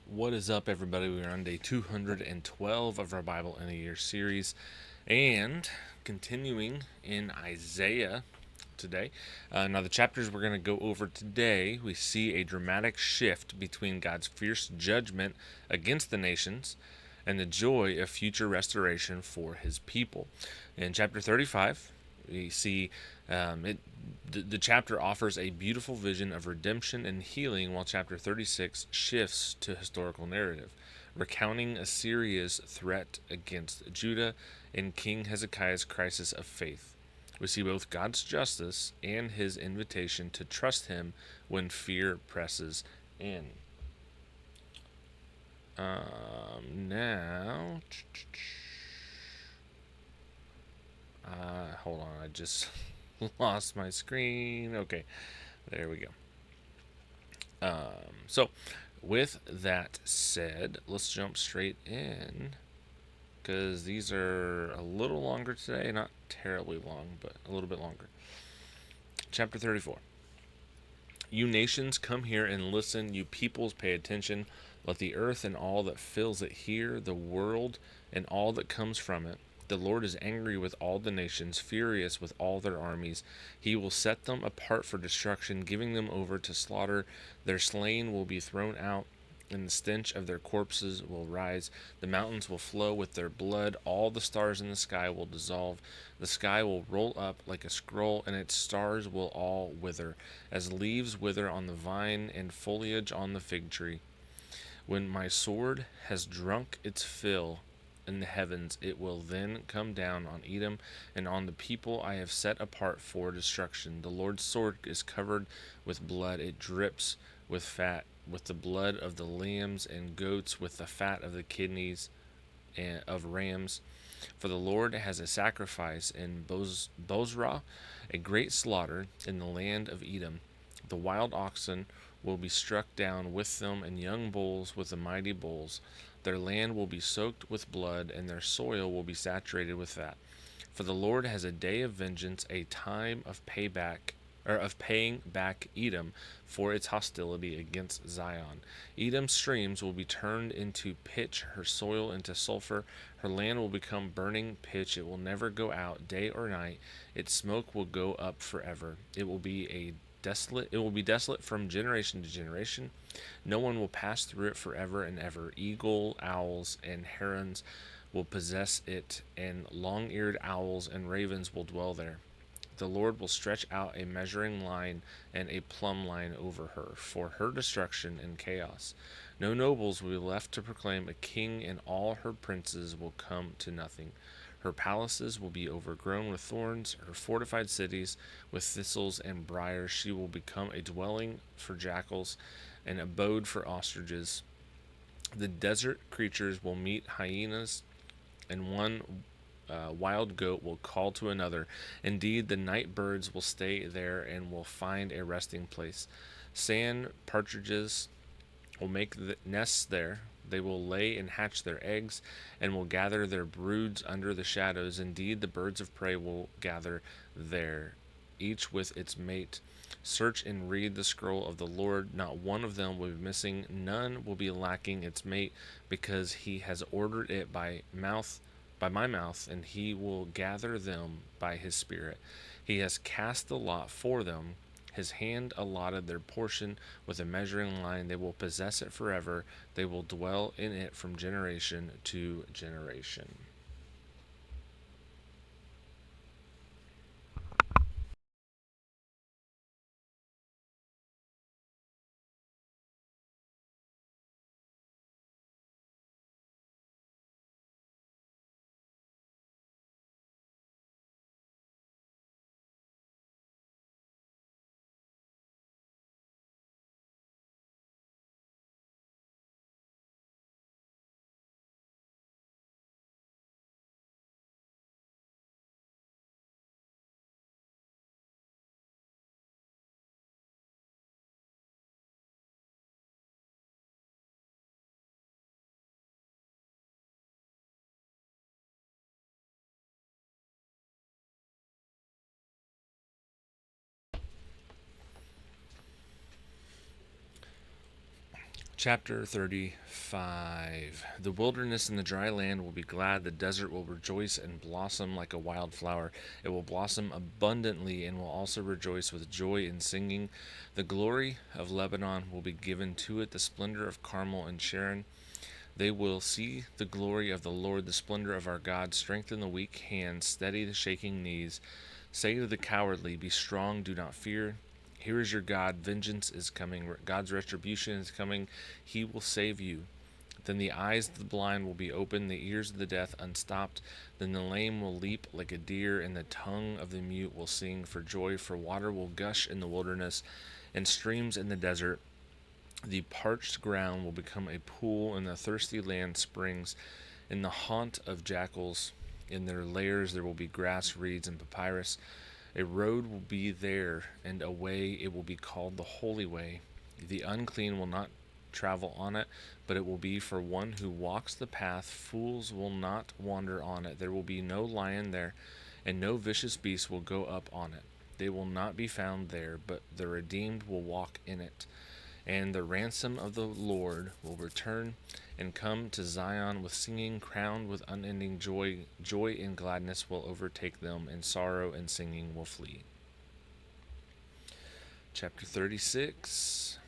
What is up, everybody? We are on day 212 of our Bible in a Year series and continuing in Isaiah today. Now, the chapters we're going to go over today, we see a dramatic shift between God's fierce judgment against the nations and the joy of future restoration for his people. In chapter 35, we see the chapter offers a beautiful vision of redemption and healing, while chapter 36 shifts to historical narrative, recounting Assyria's threat against Judah and King Hezekiah's crisis of faith. We see both God's justice and his invitation to trust him when fear presses in. Now, hold on, I just lost my screen. Okay, there we go. So, with that said, let's jump straight in because these are a little longer today. Not terribly long, but a little bit longer. Chapter 34. You nations, come here and listen. You peoples, pay attention. Let the earth and all that fills it hear, the world and all that comes from it. The Lord is angry with all the nations, furious with all their armies. He will set them apart for destruction, giving them over to slaughter. Their slain will be thrown out, and the stench of their corpses will rise. The mountains will flow with their blood. All the stars in the sky will dissolve. The sky will roll up like a scroll, and its stars will all wither, as leaves wither on the vine and foliage on the fig tree. When my sword has drunk its fill in the heavens, it will then come down on Edom and on the people I have set apart for destruction. The Lord's sword is covered with blood, it drips with fat, with the blood of the lambs and goats, with the fat of the kidneys and of rams. For the Lord has a sacrifice in Bozrah, a great slaughter in the land of Edom. The wild oxen will be struck down with them, and young bulls with the mighty bulls. Their land will be soaked with blood, and their soil will be saturated with fat. For the Lord has a day of vengeance, a time of payback, or of paying back Edom for its hostility against Zion. Edom's streams will be turned into pitch, her soil into sulfur. Her land will become burning pitch. It will never go out day or night. Its smoke will go up forever. It will be desolate from generation to generation. No one will pass through it forever and ever. Eagle, owls, and herons will possess it, and long-eared owls and ravens will dwell there. The Lord will stretch out a measuring line and a plumb line over her, for her destruction and chaos. No nobles will be left to proclaim a king, and all her princes will come to nothing. Her palaces will be overgrown with thorns, her fortified cities with thistles and briars. She will become a dwelling for jackals, an abode for ostriches. The desert creatures will meet hyenas, and one wild goat will call to another. Indeed, the night birds will stay there and will find a resting place. Sand partridges will make nests there. They will lay and hatch their eggs, and will gather their broods under the shadows. Indeed, the birds of prey will gather there, each with its mate. Search and read the scroll of the Lord. Not one of them will be missing. None will be lacking its mate, because he has ordered it by my mouth, and he will gather them by his spirit. He has cast the lot for them. His hand allotted their portion with a measuring line. They will possess it forever. They will dwell in it from generation to generation. Chapter 35. The wilderness and the dry land will be glad. The desert will rejoice and blossom like a wildflower. It will blossom abundantly and will also rejoice with joy and singing. The glory of Lebanon will be given to it, the splendor of Carmel and Sharon. They will see the glory of the Lord, the splendor of our God. Strengthen the weak hands, steady the shaking knees. Say to the cowardly, be strong, do not fear. Here is your God. Vengeance is coming. God's retribution is coming. He will save you. Then the eyes of the blind will be opened, the ears of the deaf unstopped. Then the lame will leap like a deer, and the tongue of the mute will sing for joy. For water will gush in the wilderness, and streams in the desert. The parched ground will become a pool, and the thirsty land springs. In the haunt of jackals, in their lairs, there will be grass, reeds, and papyrus. A road will be there, and a way, it will be called the Holy Way. The unclean will not travel on it, but it will be for one who walks the path. Fools will not wander on it. There will be no lion there, and no vicious beast will go up on it. They will not be found there, but the redeemed will walk in it. And the ransom of the Lord will return and come to Zion with singing, crowned with unending joy. Joy and gladness will overtake them, and sorrow and singing will flee. Chapter 36.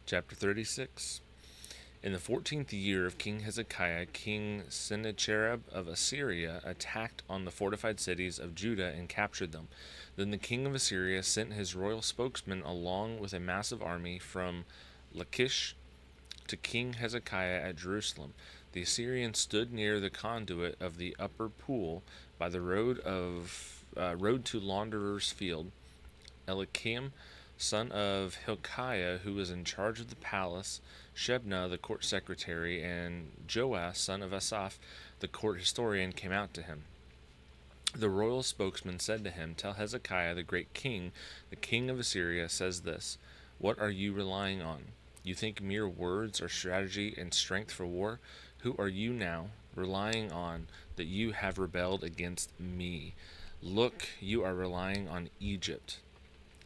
Chapter 36. In the 14th year of King Hezekiah, King Sennacherib of Assyria attacked on the fortified cities of Judah and captured them. Then the king of Assyria sent his royal spokesman along with a massive army from Lachish to King Hezekiah at Jerusalem. The Assyrians stood near the conduit of the upper pool by the road to Launderer's Field. Eliakim, son of Hilkiah, who was in charge of the palace, Shebna, the court secretary, and Joash, son of Asaph, the court historian, came out to him. The royal spokesman said to him, tell Hezekiah, the great king, the king of Assyria, says this, what are you relying on? You think mere words are strategy and strength for war? Who are you now relying on that you have rebelled against me? Look, you are relying on Egypt,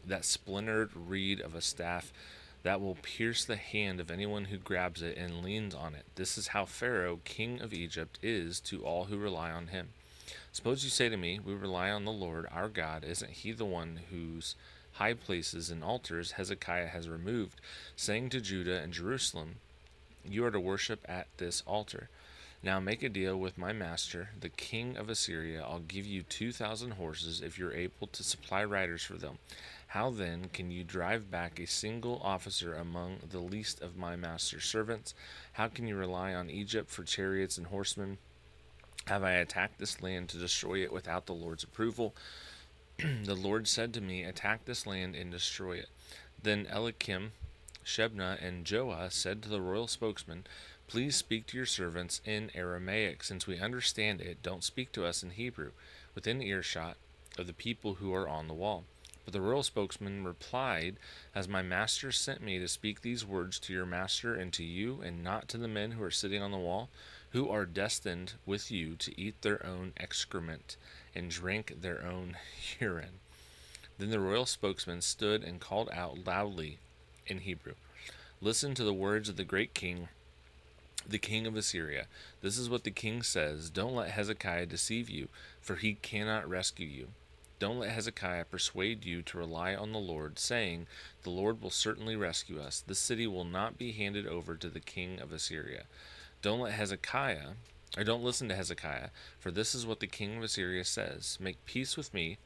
that splintered reed of a staff that will pierce the hand of anyone who grabs it and leans on it. This is how Pharaoh, king of Egypt, is to all who rely on him. Suppose you say to me, we rely on the Lord our God. Isn't he the one whose high places and altars Hezekiah has removed, saying to Judah and Jerusalem, you are to worship at this altar? Now make a deal with my master, the king of Assyria. I'll give you 2,000 horses if you're able to supply riders for them. How then can you drive back a single officer among the least of my master's servants? How can you rely on Egypt for chariots and horsemen? Have I attacked this land to destroy it without the Lord's approval? The Lord said to me, attack this land and destroy it. Then Eliakim, Shebna, and Joah said to the royal spokesman, please speak to your servants in Aramaic. Since we understand it, don't speak to us in Hebrew, within earshot of the people who are on the wall. But the royal spokesman replied, has my master sent me to speak these words to your master and to you, and not to the men who are sitting on the wall, who are destined with you to eat their own excrement and drink their own urine? Then the royal spokesman stood and called out loudly in Hebrew, listen to the words of the great king, the king of Assyria. This is what the king says, don't let Hezekiah deceive you, for he cannot rescue you. Don't let Hezekiah persuade you to rely on the Lord, saying, the Lord will certainly rescue us. This city will not be handed over to the king of Assyria. Don't listen to Hezekiah, for this is what the king of Assyria says, make peace with me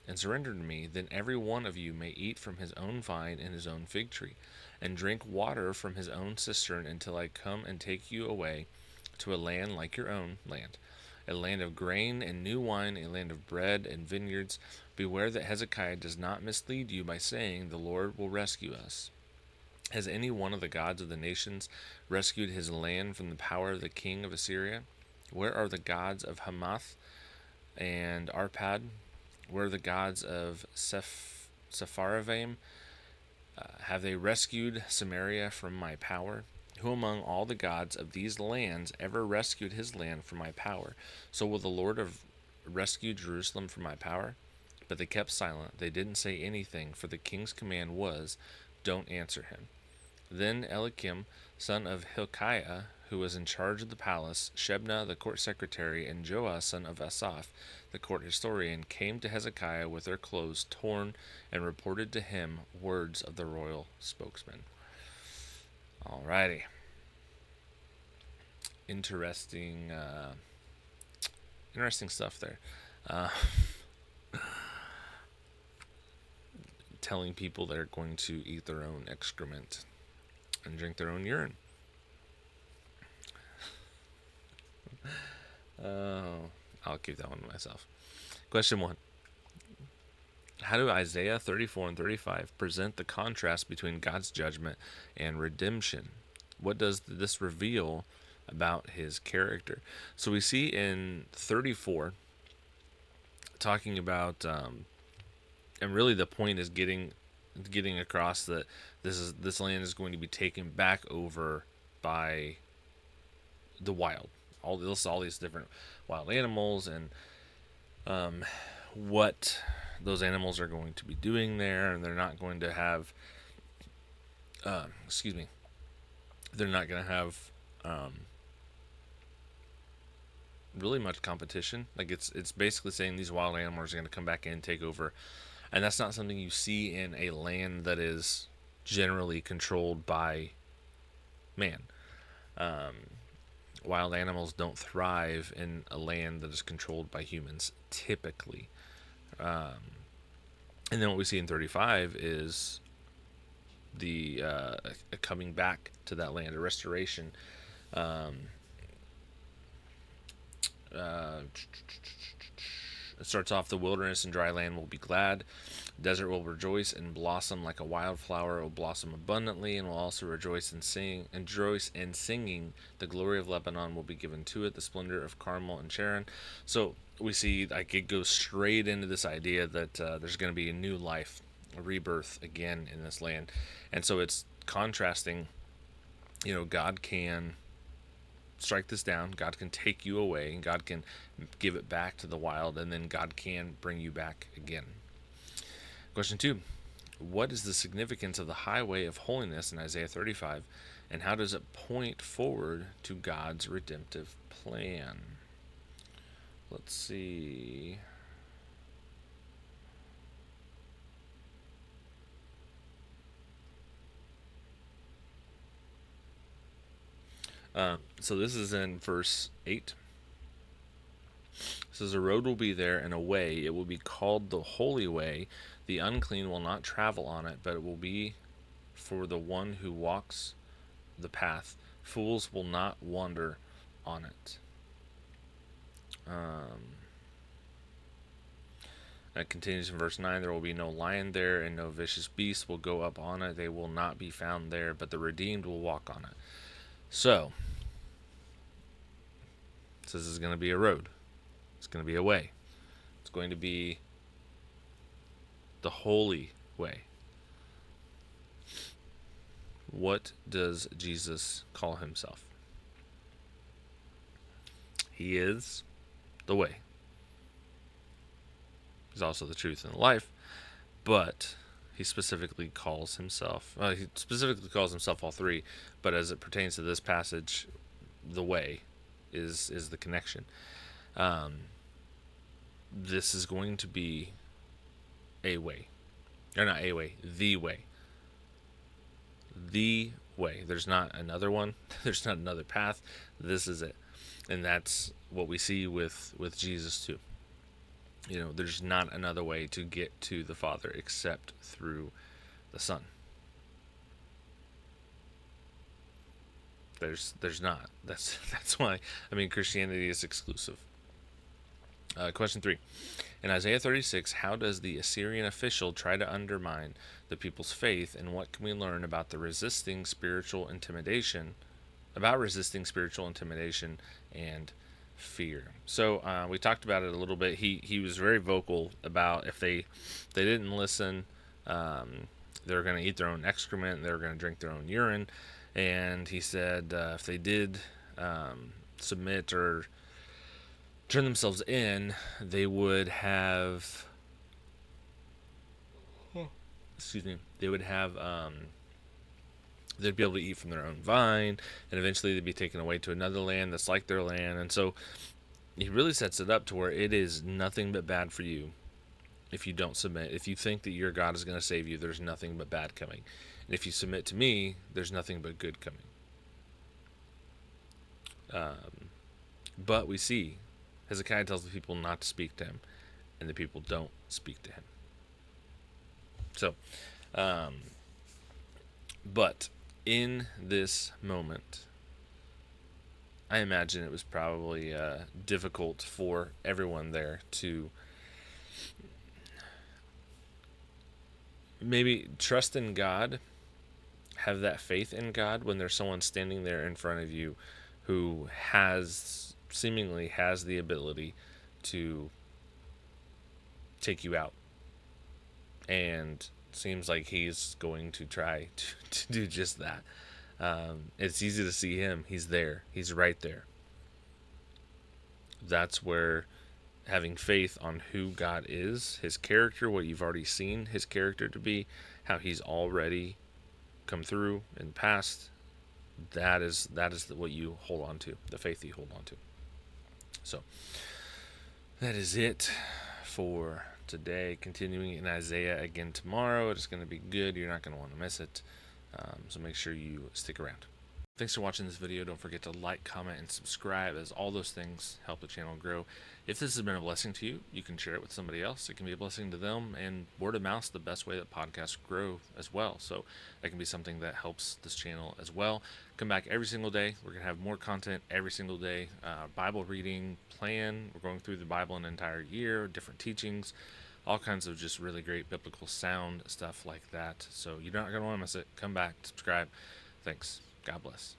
and surrender to me, then every one of you may eat from his own vine and his own fig tree, and drink water from his own cistern until I come and take you away to a land like your own land, a land of grain and new wine, a land of bread and vineyards. Beware that Hezekiah does not mislead you by saying, the Lord will rescue us. Has any one of the gods of the nations rescued his land from the power of the king of Assyria? Where are the gods of Hamath and Arpad? Where are the gods of Sepharvaim? Have they rescued Samaria from my power? Who among all the gods of these lands ever rescued his land from my power? So will the Lord have rescued Jerusalem from my power? But they kept silent. They didn't say anything, for the king's command was, don't answer him. Then Eliakim, son of Hilkiah, who was in charge of the palace, Shebna, the court secretary, and Joah, son of Asaph, the court historian, came to Hezekiah with their clothes torn and reported to him words of the royal spokesman. Alrighty. Interesting, interesting stuff there. Uh, telling people they're going to eat their own excrement and drink their own urine. I'll keep that one to myself. Question 1. How do Isaiah 34 and 35 present the contrast between God's judgment and redemption? What does this reveal about his character? So we see in 34 talking about, and really the point is getting across that this land is going to be taken back over by the wild, all these different wild animals, and what those animals are going to be doing there, and they're not going to have they're not going to have really much competition. Like it's basically saying these wild animals are going to come back in and take over, and that's not something you see in a land that is generally controlled by man. Wild animals don't thrive in a land that is controlled by humans typically. And then what we see in 35 is the coming back to that land, a restoration. It starts off, the wilderness and dry land will be glad. Desert will rejoice and blossom like a wildflower. It will blossom abundantly and will also rejoice and sing. And rejoice and singing. The glory of Lebanon will be given to it. The splendor of Carmel and Sharon. So we see like it goes straight into this idea that there's going to be a new life, a rebirth again in this land. And so it's contrasting. God can strike this down, God can take you away, and God can give it back to the wild, and then God can bring you back again. Question 2. What is the significance of the highway of holiness in Isaiah 35, and how does it point forward to God's redemptive plan? Let's see. So this is in verse 8. It says, a road will be there and a way. It will be called the holy way. The unclean will not travel on it, but it will be for the one who walks the path. Fools will not wander on it. It continues in verse 9. There will be no lion there, and no vicious beast will go up on it. They will not be found there, but the redeemed will walk on it. So, it says it's going to be a road. It's going to be a way. It's going to be the holy way. What does Jesus call himself? He is the way. He's also the truth and the life, but he specifically calls himself all three, but as it pertains to this passage, the way is the connection. This is going to be a way. Or not a way, the way. The way. There's not another one. There's not another path. This is it. And that's what we see with Jesus too. There's not another way to get to the Father except through the Son. There's not. That's why Christianity is exclusive. Question 3. In Isaiah 36, how does the Assyrian official try to undermine the people's faith, and what can we learn about resisting spiritual intimidation and fear? So we talked about it a little bit. He was very vocal about if they didn't listen, they were going to eat their own excrement, they were going to drink their own urine, And he said if they did submit or turn themselves in, they would have, excuse me, they would have, they'd be able to eat from their own vine, and eventually they'd be taken away to another land that's like their land. And so he really sets it up to where it is nothing but bad for you if you don't submit. If you think that your God is going to save you, there's nothing but bad coming. And if you submit to me, there's nothing but good coming. But we see Hezekiah tells the people not to speak to him, and the people don't speak to him. So, but in this moment, I imagine it was probably difficult for everyone there to maybe trust in God, have that faith in God when there's someone standing there in front of you who seemingly has the ability to take you out, and seems like he's going to try to do just that. It's easy to see him. He's there. He's right there. That's where having faith on who God is, his character, what you've already seen his character to be, how he's already come through in the past, that is what you hold on to, the faith you hold on to. So that is it for today. Continuing in Isaiah again tomorrow. It's going to be good. You're not going to want to miss it. So make sure you stick around. Thanks for watching this video. Don't forget to like, comment, and subscribe, as all those things help the channel grow. If this has been a blessing to you, you can share it with somebody else. It can be a blessing to them, and word of mouth is the best way that podcasts grow as well. So that can be something that helps this channel as well. Come back every single day. We're going to have more content every single day. Bible reading plan. We're going through the Bible an entire year, different teachings, all kinds of just really great biblical sound stuff like that. So you're not going to want to miss it. Come back, subscribe. Thanks. God bless.